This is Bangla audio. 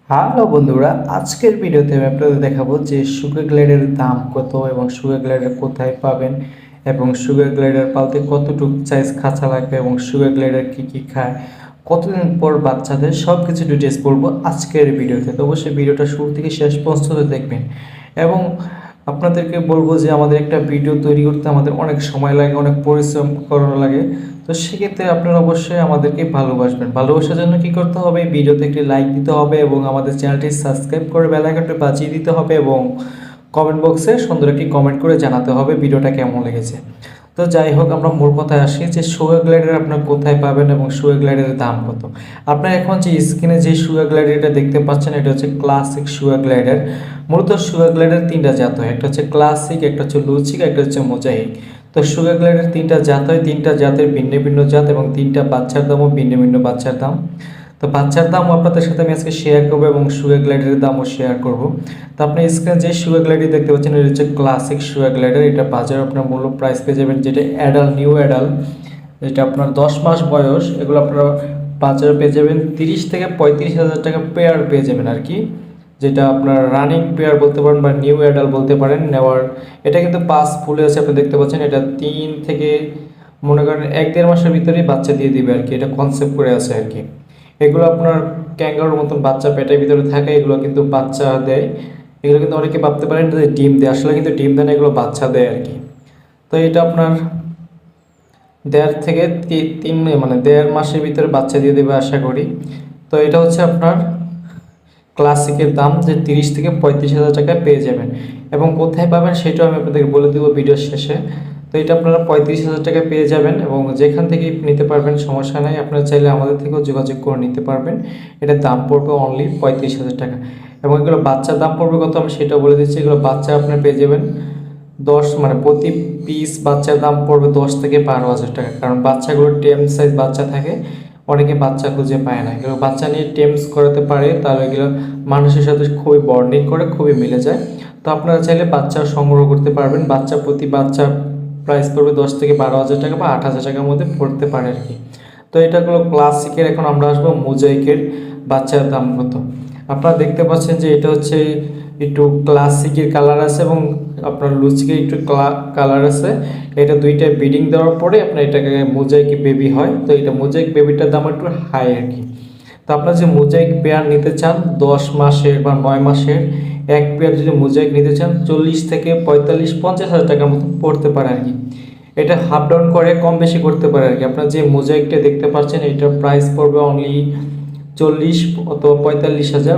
হ্যালো বন্ধুরা, আজকের ভিডিওতে আমি আপনাদের দেখাবো যে সুগার গ্লাইডের দাম কত এবং সুগার গ্লাইডার কোথায় পাবেন এবং সুগার গ্লাইডার পালতে কতটুকু সাইজ খাঁচা লাগবে এবং সুগার গ্লাইডার কী কী খায়, কতদিন পর বাচ্চাদের সব কিছু ডিটেলস বলবো আজকের ভিডিওতে। তো অবশ্যই ভিডিওটা শুরু থেকে শেষ পর্যন্ত দেখবেন এবং আপনাদেরকে বলবো যে আমাদের একটা ভিডিও তৈরি করতে আমাদের অনেক সময় লাগে, অনেক পরিশ্রম করানো লাগে। তো সেক্ষেত্রে আপনারা অবশ্যই আমাদেরকে ভালোবাসবেন। ভালোবাসার জন্য কী করতে হবে, ভিডিওতে একটি লাইক দিতে হবে এবং আমাদের চ্যানেলটি সাবস্ক্রাইব করে বেল আইকনটি বাজিয়ে দিতে হবে এবং কমেন্ট বক্সে সুন্দর একটি কমেন্ট করে জানাতে হবে ভিডিওটা কেমন লেগেছে। তো যাই হোক, আমরা মূল কথায় আসি যে সুগার গ্লাইডার আপনার কোথায় পাবেন এবং সুগার গ্লাইডারের দাম কত। আপনার এখন যে স্ক্রিনে যে সুগার গ্লাইডারটা দেখতে পাচ্ছেন, এটা হচ্ছে ক্লাসিক সুগার গ্লাইডার। মূলত সুগার গ্লাইডার তিনটা জাত হয়, একটা হচ্ছে ক্লাসিক, একটা হচ্ছে লুচিক, একটা হচ্ছে মোজাইক। তো সুগার গ্লাইডার তিনটা জাত হয়, তিনটা জাতের ভিন্ন ভিন্ন জাত এবং তিনটা বাচ্চার দামও ভিন্ন ভিন্ন বাচ্চার দাম। তো বাচ্চার দাম আপনাদের সাথে আমি আজকে শেয়ার করবো এবং সুগার গ্লাইডারের দামও শেয়ার করব। তো আপনি স্ক্রিনে যে সুগার গ্লাইডার দেখতে পাচ্ছেন, এটা হচ্ছে ক্লাসিক সুগার গ্লাইডার। এটা বাজারে আপনার মূল্য প্রাইস পেয়ে যাবেন, যেটা অ্যাডাল্ট, নিউ অ্যাডাল্ট, যেটা আপনার 10 মাস বয়স, এগুলো আপনারা বাজারে পেয়ে যাবেন 30 থেকে 35,000 টাকা পেয়ার পেয়ে যাবেন আর কি। যেটা আপনার রানিং পেয়ার বলতে পারেন বা নিউ অ্যাডাল্ট বলতে পারেন নেওয়ার। এটা কিন্তু 5 ফুলে আছে, আপনি দেখতে পাচ্ছেন। এটা 3 থেকে মনে করেন 1-1.5 মাসের ভিতরেই বাচ্চা দিয়ে দিবে আর কি, এটা কনসেপ্ট করে আছে আর কি। এগুলো আপনার ক্যাঙ্গারুর মতন বাচ্চা পেটের ভিতরে থাকে, এগুলো কিন্তু বাচ্চা দেয়। এগুলো কিন্তু অনেকে ভাবতে পারেন যে ডিম দেয়, আসলে কিন্তু ডিম দেয় না, এগুলো বাচ্চা দেয় আর কি। তো এটা আপনার 1.5 থেকে 3 মানে 1.5 মাসের ভিতরে বাচ্চা দিয়ে দেবে আশা করি। তো এটা হচ্ছে আপনার ক্লাসিকের দাম, যে 30 থেকে 35,000 টাকায় পেয়ে যাবেন এবং কোথায় পাবেন সেটাও আমি আপনাদেরকে বলে দেবো ভিডিওর শেষে। তো এটা আপনারা 35,000 টাকায় পেয়ে যাবেন এবং যেখান থেকে নিতে পারবেন সমস্যা নাই, আপনারা চাইলে আমাদের থেকেও যোগাযোগ করে নিতে পারবেন। এটার দাম পড়বে অনলি 35,000 টাকা এবং এগুলো বাচ্চার দাম পড়বে কত আমি সেটাও বলে দিচ্ছি। এগুলো বাচ্চা আপনি পেয়ে যাবেন 10 মানে প্রতি পিস বাচ্চার দাম পড়বে 10 থেকে 12,000 টাকা, কারণ বাচ্চাগুলো টেম সাইজ বাচ্চা থাকে, অনেকে বাচ্চা খুঁজে পায় না। এগুলো বাচ্চা নিয়ে টেমস করাতে পারে, তাহলে এগুলো মানুষের সাথে খুবই বন্ডিং করে, খুবই মিলে যায়। তো আপনারা চাইলে বাচ্চা সংগ্রহ করতে পারবেন। বাচ্চা প্রতি বাচ্চা প্রাইস পড়বে 10 থেকে 12,000 টাকা বা 8,000 টাকার মধ্যে পড়তে পারে আর কি। তো এটা হলো ক্লাসিকের। এখন আমরা আসবো মোজাইকের বাচ্চার দাম কত। আপনারা দেখতে পাচ্ছেন যে এটা হচ্ছে একটু ক্লাসিকের কালার আছে এবং আপনার লুচিকের একটু কালার আছে। এটা দুইটা ব্রিডিং দেওয়ার পরে আপনার এটাকে মোজাইক বেবি হয়। তো এটা মোজাইক বেবিটার দাম একটু হাই আর কি। তো আপনারা যে মোজাইক পেয়ার নিতে চান 10 মাসের বা 9 মাসের এক পেয়ার, যদি মোজাইক নিতে চান 40 থেকে 45-50,000 টাকার মতো পড়তে পারে আর কি। এটা হাফ ডাউন করে কম বেশি করতে পারে আর কি। আপনার যে মোজাইকটা দেখতে পাচ্ছেন, এটার প্রাইস পড়বে অনলি 40 অথবা 45,000।